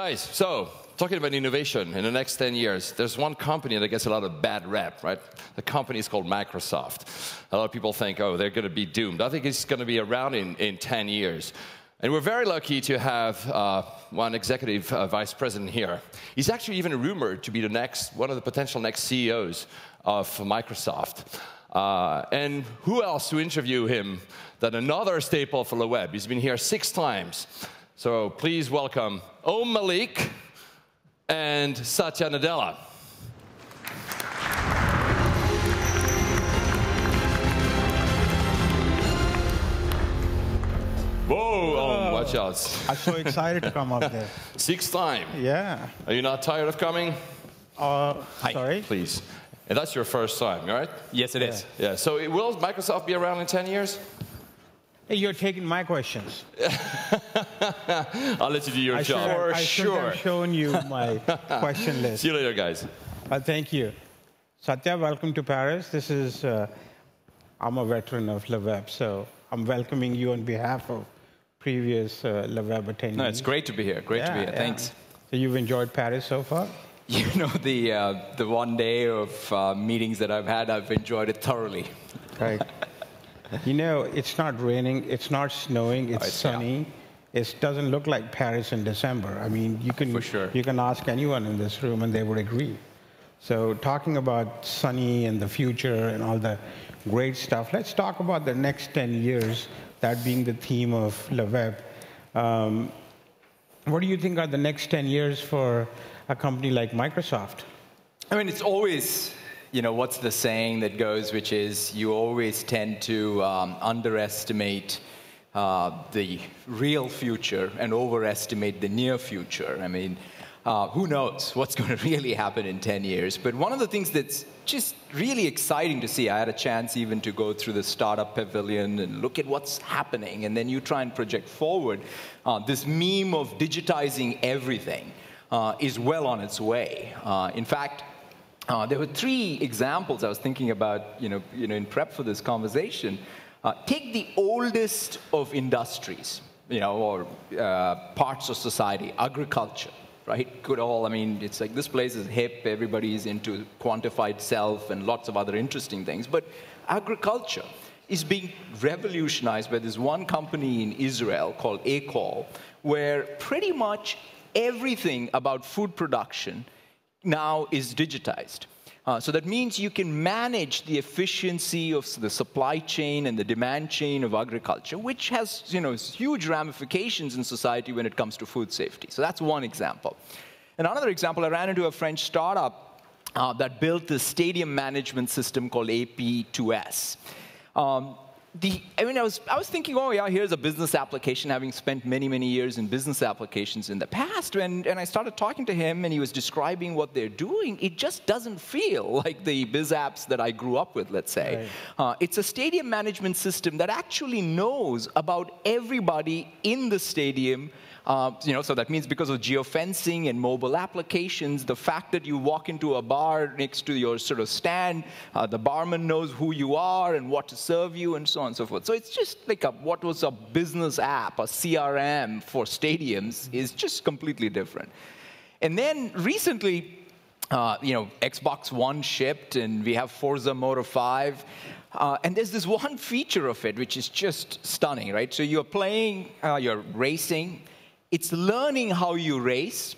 Guys, so talking about innovation in the next 10 years, there's one company that gets a lot of bad rep, right? The company is called Microsoft. A lot of people think, oh, they're going to be doomed. I think it's going to be around in 10 years. And we're very lucky to have one executive vice president here. He's actually even rumored to be one of the potential next CEOs of Microsoft. And who else to interview him than another staple for LeWeb? He's been here 6 times. So please welcome Malik and Satya Nadella. Whoa, watch out. I'm so excited to come up there. 6th time. Yeah. Are you not tired of coming? Sorry? Please. And that's your first time, right? Yes, it is. Yeah, so will Microsoft be around in 10 years? Hey, you're taking my questions. I'll let you do your job. For sure. I've shown you my question list. See you later, guys. Thank you. Satya, welcome to Paris. This is, I'm a veteran of LeWeb, so I'm welcoming you on behalf of previous LeWeb attendees. No, it's great to be here. Great to be here. Thanks. So you've enjoyed Paris so far? You know, the one day of meetings that I've had, I've enjoyed it thoroughly. Right. You know, it's not raining, it's not snowing, it's sunny. Yeah. It doesn't look like Paris in December. I mean, you can ask anyone in this room and they would agree. So talking about sunny and the future and all the great stuff, let's talk about the next 10 years, that being the theme of LeWeb. What do you think are the next 10 years for a company like Microsoft? I mean, it's always, you know, what's the saying that goes, which is you always tend to underestimate the real future and overestimate the near future. I mean, who knows what's going to really happen in 10 years. But one of the things that's just really exciting to see, I had a chance even to go through the startup pavilion and look at what's happening, and then you try and project forward. This meme of digitizing everything is well on its way. In fact, there were 3 examples I was thinking about, in prep for this conversation. Take the oldest of industries, or parts of society, agriculture, right? Good old, I mean, it's like this place is hip, everybody's into quantified self and lots of other interesting things. But agriculture is being revolutionized by this one company in Israel called Acol, where pretty much everything about food production now is digitized. So that means you can manage the efficiency of the supply chain and the demand chain of agriculture, which has huge ramifications in society when it comes to food safety. So that's one example. And another example, I ran into a French startup that built this stadium management system called AP2S. I was thinking, oh yeah, here's a business application, having spent many, many years in business applications in the past. And I started talking to him, and he was describing what they're doing. It just doesn't feel like the biz apps that I grew up with, let's say. Right. It's a stadium management system that actually knows about everybody in the stadium. So that means because of geofencing and mobile applications, the fact that you walk into a bar next to your sort of stand, the barman knows who you are and what to serve you and so on and so forth. So it's just like what was a business app, a CRM for stadiums is just completely different. And then recently, Xbox One shipped, and we have Forza Motor 5. And there's this one feature of it which is just stunning, right? So you're playing, you're racing. It's learning how you race.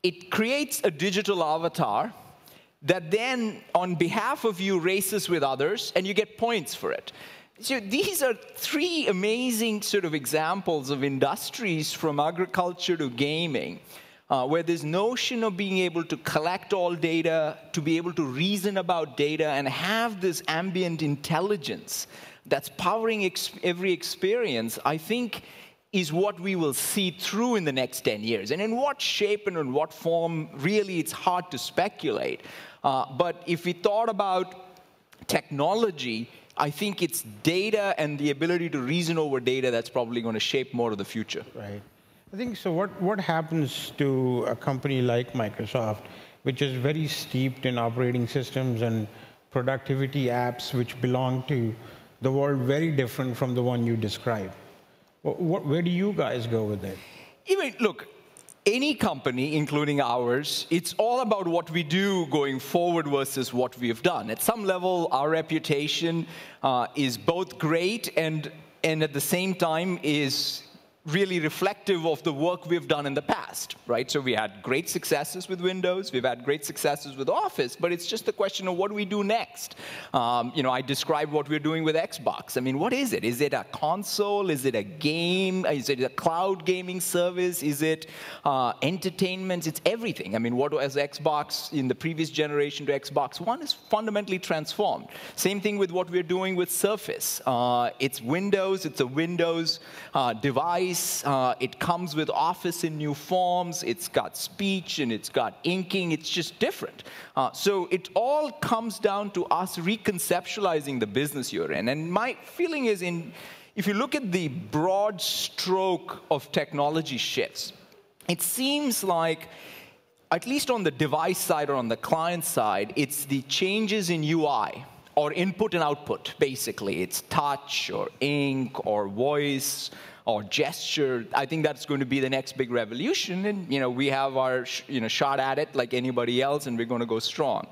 It creates a digital avatar that then, on behalf of you, races with others, and you get points for it. So these are 3 amazing sort of examples of industries from agriculture to gaming, where this notion of being able to collect all data, to be able to reason about data, and have this ambient intelligence that's powering every experience, I think, is what we will see through in the next 10 years. And in what shape and in what form, really, it's hard to speculate. But if we thought about technology, I think it's data and the ability to reason over data that's probably going to shape more of the future. Right. I think so. What happens to a company like Microsoft, which is very steeped in operating systems and productivity apps, which belong to the world very different from the one you described? Where do you guys go with it? Even, look, any company, including ours, it's all about what we do going forward versus what we've done. At some level, our reputation is both great and at the same time is really reflective of the work we've done in the past, right? So we had great successes with Windows, we've had great successes with Office, but it's just a question of what do we do next? I described what we're doing with Xbox. I mean, what is it? Is it a console? Is it a game? Is it a cloud gaming service? Is it entertainment? It's everything. I mean, what was Xbox in the previous generation to Xbox One is fundamentally transformed. Same thing with what we're doing with Surface. It's Windows, it's a Windows device. It comes with Office in new forms. It's got speech and it's got inking. It's just different. So it all comes down to us reconceptualizing the business you're in. And my feeling is, if you look at the broad stroke of technology shifts, it seems like, at least on the device side or on the client side, it's the changes in UI. Or input and output, basically. It's touch or ink or voice or gesture. I think that's going to be the next big revolution. And we have our shot at it like anybody else, and we're going to go strong.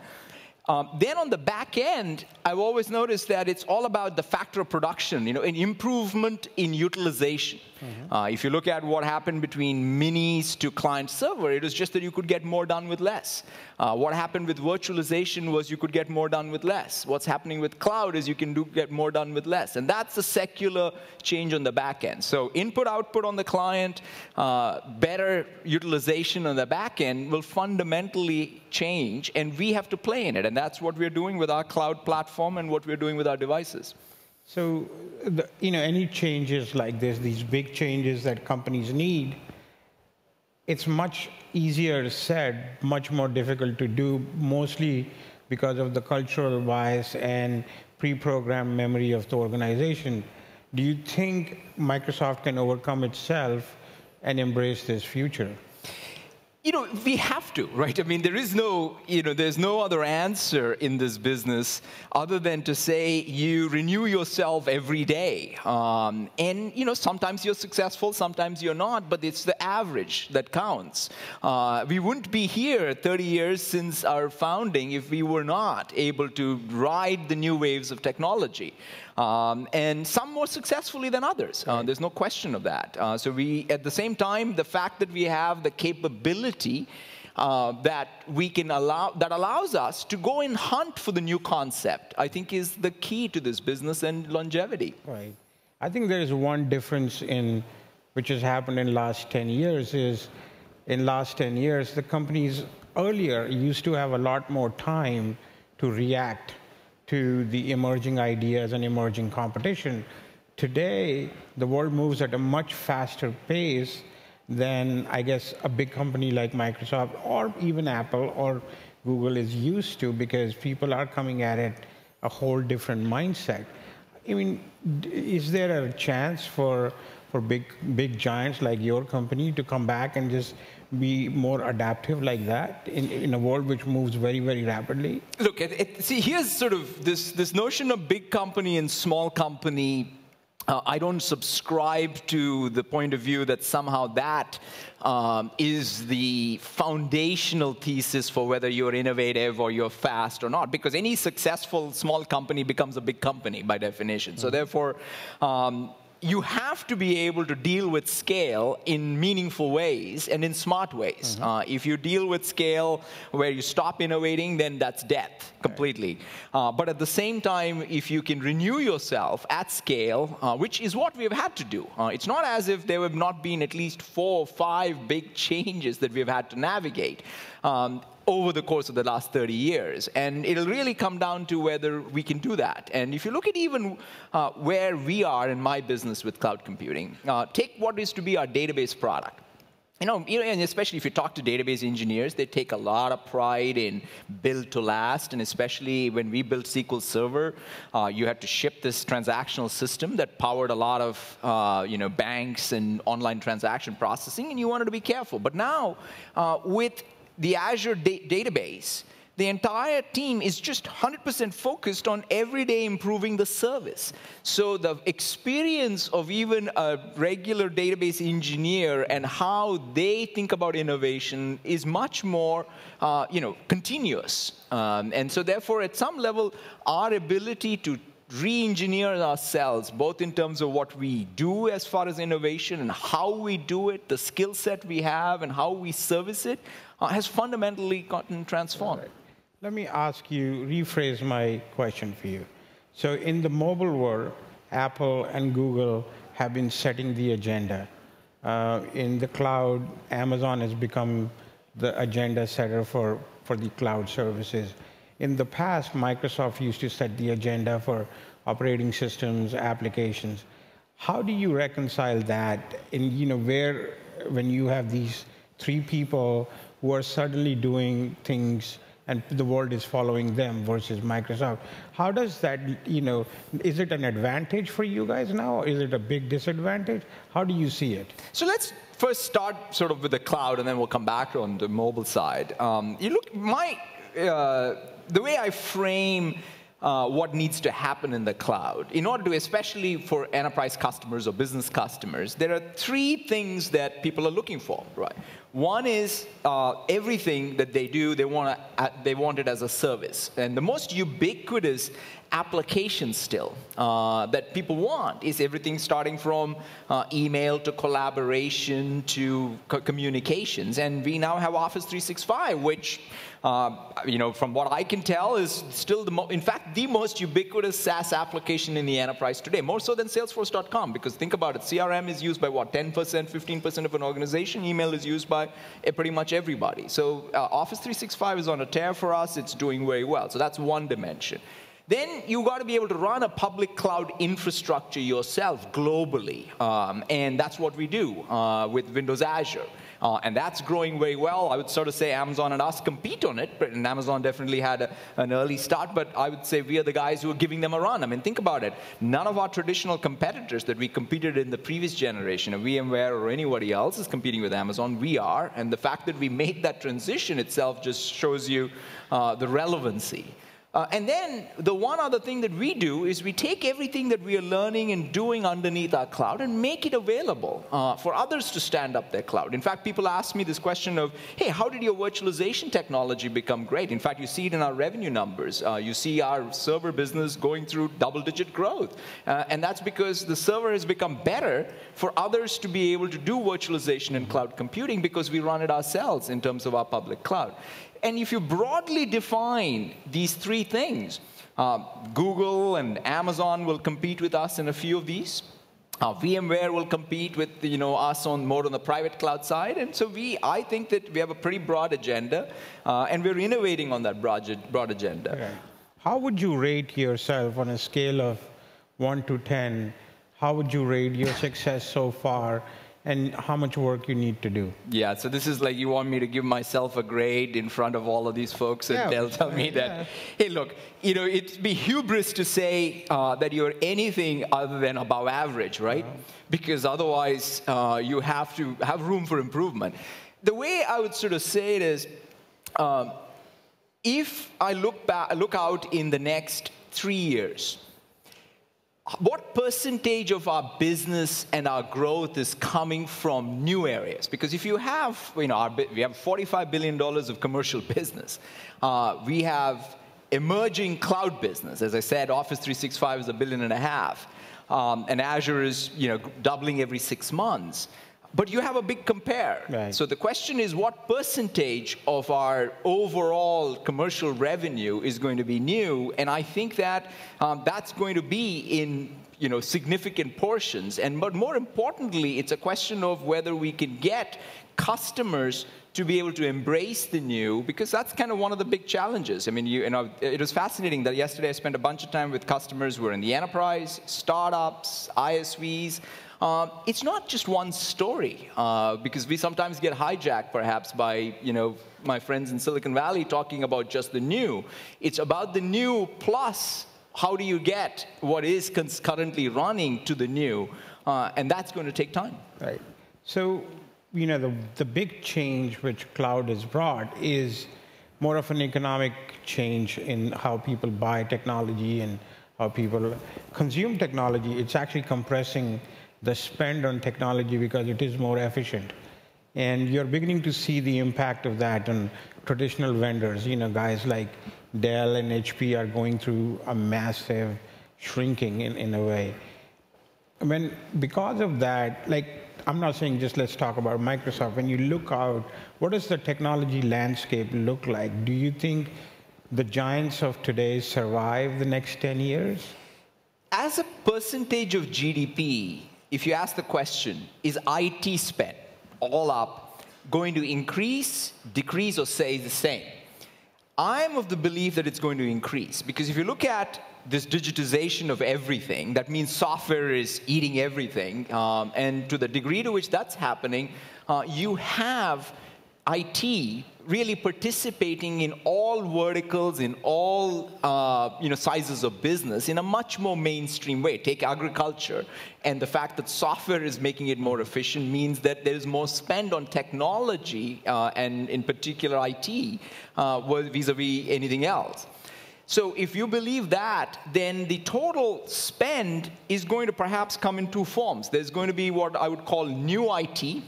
Then on the back end, I've always noticed that it's all about the factor of production, an improvement in utilization. Mm-hmm. If you look at what happened between minis to client server, it was just that you could get more done with less. What happened with virtualization was you could get more done with less. What's happening with cloud is you can get more done with less. And that's the secular change on the back end. So input, output on the client, better utilization on the back end will fundamentally change, and we have to play in it. And that's what we're doing with our cloud platform and what we're doing with our devices. So, any changes like this, these big changes that companies need, it's much easier said, much more difficult to do, mostly because of the cultural bias and pre-programmed memory of the organization. Do you think Microsoft can overcome itself and embrace this future? We have to, right? I mean, there's no other answer in this business other than to say you renew yourself every day. And, sometimes you're successful, sometimes you're not, but it's the average that counts. We wouldn't be here 30 years since our founding if we were not able to ride the new waves of technology. And some more successfully than others. There's no question of that. So at the same time, the fact that we have the capability that allows us to go and hunt for the new concept, I think is the key to this business and longevity. Right. I think there is one difference which has happened in the last 10 years is, in the last 10 years, the companies earlier used to have a lot more time to react to the emerging ideas and emerging competition. Today, the world moves at a much faster pace than, I guess, a big company like Microsoft or even Apple or Google is used to, because people are coming at it a whole different mindset. I mean, is there a chance for big giants like your company to come back and just be more adaptive like that in a world which moves very, very rapidly? Look, see, here's sort of this notion of big company and small company. I don't subscribe to the point of view that somehow that is the foundational thesis for whether you're innovative or you're fast or not, because any successful small company becomes a big company by definition. Mm-hmm. So therefore, you have to be able to deal with scale in meaningful ways and in smart ways. Mm-hmm. If you deal with scale where you stop innovating, then that's death completely. Right. But at the same time, if you can renew yourself at scale, which is what we've had to do. It's not as if there have not been at least 4 or 5 big changes that we've had to navigate over the course of the last 30 years. And it'll really come down to whether we can do that. And if you look at even where we are in my business with cloud computing, take what is to be our database product. And especially if you talk to database engineers, they take a lot of pride in build to last. And especially when we built SQL Server, you had to ship this transactional system that powered a lot of banks and online transaction processing, and you wanted to be careful. But now, with the Azure database, the entire team is just 100% focused on every day improving the service. So the experience of even a regular database engineer and how they think about innovation is much more continuous. And so therefore, at some level, our ability to re-engineer ourselves, both in terms of what we do as far as innovation and how we do it, the skill set we have, and how we service it, has fundamentally gotten transformed. Right. Let me ask you, rephrase my question for you. So in the mobile world, Apple and Google have been setting the agenda. In the cloud, Amazon has become the agenda setter for the cloud services. In the past, Microsoft used to set the agenda for operating systems, applications. How do you reconcile that when you have these three people who are suddenly doing things and the world is following them versus Microsoft? How does that, is it an advantage for you guys now, or is it a big disadvantage? How do you see it? So let's first start sort of with the cloud, and then we'll come back on the mobile side. The way I frame what needs to happen in the cloud, in order to, especially for enterprise customers or business customers, there are three things that people are looking for, right? One is everything that they do, they want it as a service. And the most ubiquitous application still that people want is everything starting from email to collaboration to communications. And we now have Office 365, which from what I can tell, is still in fact, the most ubiquitous SaaS application in the enterprise today, more so than Salesforce.com. Because think about it, CRM is used by what, 10%, 15% of an organization. Email is used by pretty much everybody. So Office 365 is on a tear for us. It's doing very well. So that's one dimension. Then you got to be able to run a public cloud infrastructure yourself globally. And that's what we do with Windows Azure. And that's growing very well. I would sort of say Amazon and us compete on it, and Amazon definitely had an early start, but I would say we are the guys who are giving them a run. I mean, think about it. None of our traditional competitors that we competed in the previous generation, of VMware or anybody else, is competing with Amazon. We are, and the fact that we made that transition itself just shows you the relevancy. And then the one other thing that we do is we take everything that we are learning and doing underneath our cloud and make it available for others to stand up their cloud. In fact, people ask me this question of, hey, how did your virtualization technology become great? In fact, you see it in our revenue numbers. You see our server business going through double-digit growth. And that's because the server has become better for others to be able to do virtualization and cloud computing because we run it ourselves in terms of our public cloud. And if you broadly define these three things, Google and Amazon will compete with us in a few of these. VMware will compete with us more on the private cloud side. And so I think that we have a pretty broad agenda, and we're innovating on that broad agenda. Okay. How would you rate yourself on a scale of 1 to 10? How would you rate your success so far? And how much work you need to do? Yeah, so this is like you want me to give myself a grade in front of all of these folks, and they'll tell me that, hey, look, it'd be hubris to say that you're anything other than above average, right? Because otherwise, you have to have room for improvement. The way I would sort of say it is, if I look out in the next 3 years, what percentage of our business and our growth is coming from new areas? Because if you have, we have $45 billion of commercial business. We have emerging cloud business. As I said, Office 365 is $1.5 billion. And Azure is, doubling every 6 months. But you have a big compare. Right. So the question is, what percentage of our overall commercial revenue is going to be new? And I think that that's going to be in significant portions. But more importantly, it's a question of whether we can get customers to be able to embrace the new, because that's kind of one of the big challenges. I mean, it was fascinating that yesterday I spent a bunch of time with customers who are in the enterprise, startups, ISVs. It's not just one story, because we sometimes get hijacked, perhaps, by my friends in Silicon Valley talking about just the new. It's about the new plus how do you get what is currently running to the new, and that's going to take time. Right. So, the big change which cloud has brought is more of an economic change in how people buy technology and how people consume technology. It's actually compressing the spend on technology because it is more efficient. And you're beginning to see the impact of that on traditional vendors. You know, guys like Dell and HP are going through a massive shrinking in a way. Because of that, like, I'm not saying just let's talk about Microsoft. When you look out, what does the technology landscape look like? Do you think the giants of today survive the next 10 years? As a percentage of GDP, if you ask the question, is IT spend all up going to increase, decrease, or stay the same? I'm of the belief that it's going to increase, because if you look at this digitization of everything, that means software is eating everything, and to the degree to which that's happening, you have IT really participating in all verticals, in all sizes of business in a much more mainstream way. Take agriculture, and the fact that software is making it more efficient means that there is more spend on technology, and in particular IT, vis-a-vis anything else. So if you believe that, then the total spend is going to perhaps come in two forms. There's going to be what I would call new IT,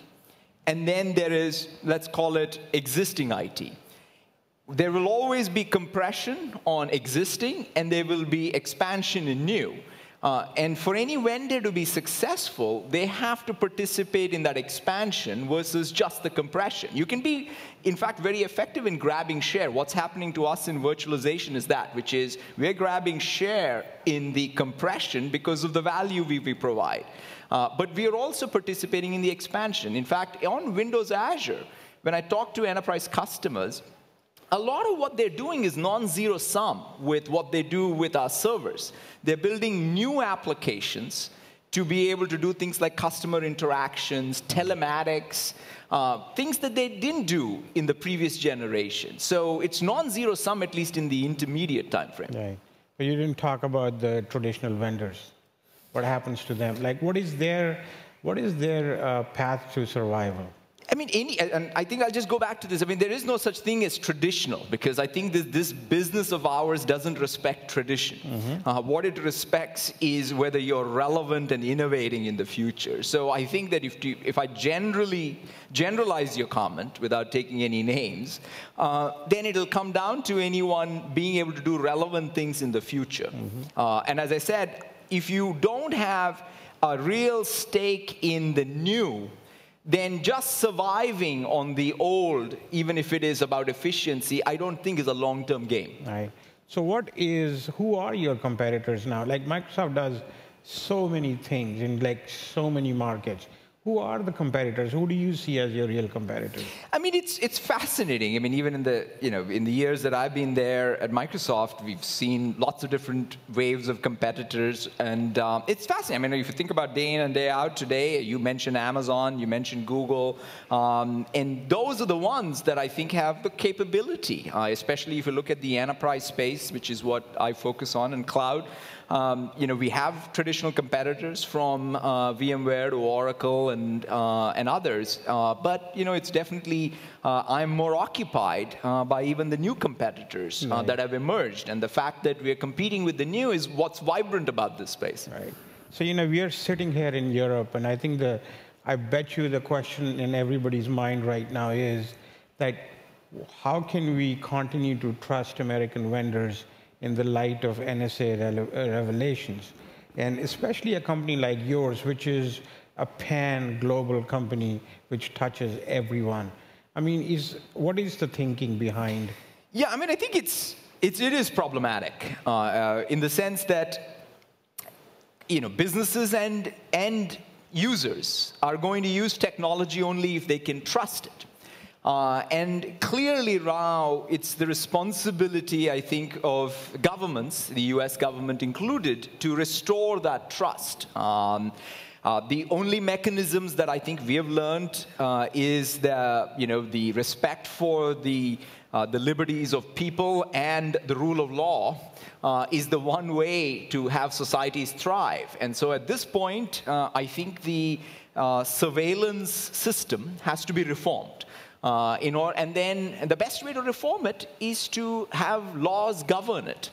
and then there is, let's call it, existing IT. There will always be compression on existing, and there will be expansion in new. And for any vendor to be successful, they have to participate in that expansion versus just the compression. You can be, in fact, very effective in grabbing share. What's happening to us in virtualization is that, which is we're grabbing share in the compression because of the value we provide. But we are also participating in the expansion. In fact, on Windows Azure, when I talk to enterprise customers, a lot of what they're doing is non-zero sum with what they do with our servers. They're building new applications to be able to do things like customer interactions, telematics, things that they didn't do in the previous generation. So it's non-zero sum, at least in the intermediate time frame. Right. But you didn't talk about the traditional vendors. What happens to them? Like, what is their path to survival? I mean, and I think I'll just go back to this. I mean, there is no such thing as traditional, because I think that this business of ours doesn't respect tradition. Mm-hmm. What it respects is whether you're relevant and innovating in the future. So I think that if I generalize your comment without taking any names, then it'll come down to anyone being able to do relevant things in the future. Mm-hmm. And as I said, if you don't have a real stake in the new, then just surviving on the old, even if it is about efficiency, I don't think is a long-term game. Right. So who are your competitors now? Like, Microsoft does so many things in like so many markets. Who are the competitors? Who do you see as your real competitors? I mean, it's fascinating. I mean, even in the years that I've been there at Microsoft, we've seen lots of different waves of competitors, and it's fascinating. I mean, if you think about day in and day out today, you mentioned Amazon, you mentioned Google, and those are the ones that I think have the capability, especially if you look at the enterprise space, which is what I focus on, and cloud. We have traditional competitors from VMware to Oracle and others, but it's definitely I'm more occupied by even the new competitors that have emerged, and the fact that we're competing with the new is what's vibrant about this space. Right. So we are sitting here in Europe, and I think I bet you the question in everybody's mind right now is that how can we continue to trust American vendors in the light of NSA revelations, and especially a company like yours, which is a pan-global company which touches everyone. I mean, what is the thinking behind? Yeah, I mean, I think it is problematic in the sense that businesses and users are going to use technology only if they can trust it. And clearly now, it's the responsibility, I think, of governments, the US government included, to restore that trust. The only mechanisms that I think we have learned is the respect for the liberties of people and the rule of law is the one way to have societies thrive. And so at this point, I think the surveillance system has to be reformed. And then the best way to reform it is to have laws govern it,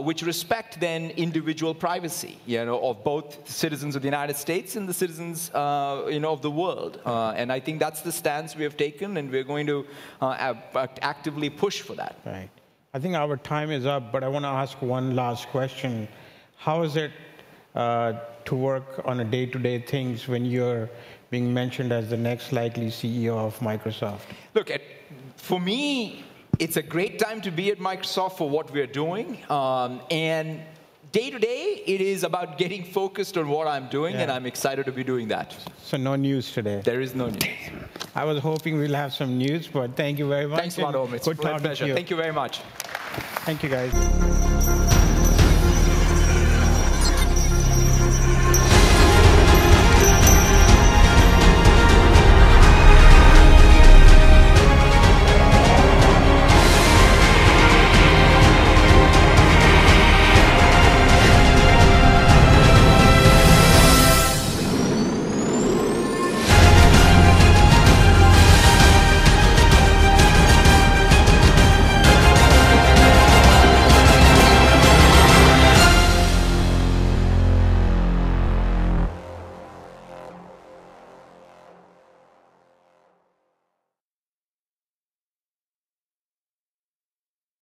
which respect then individual privacy, of both citizens of the United States and the citizens, of the world. And I think that's the stance we have taken, and we're going to actively push for that. Right. I think our time is up, but I want to ask one last question. How is it to work on a day-to-day things when you're being mentioned as the next likely CEO of Microsoft? Look, for me, it's a great time to be at Microsoft for what we're doing. And day-to-day, it is about getting focused on what I'm doing, and I'm excited to be doing that. So no news today? There is no news. I was hoping we'll have some news, but thank you very much. Thanks a lot, Om. It's a pleasure. Thank you very much. Thank you, guys.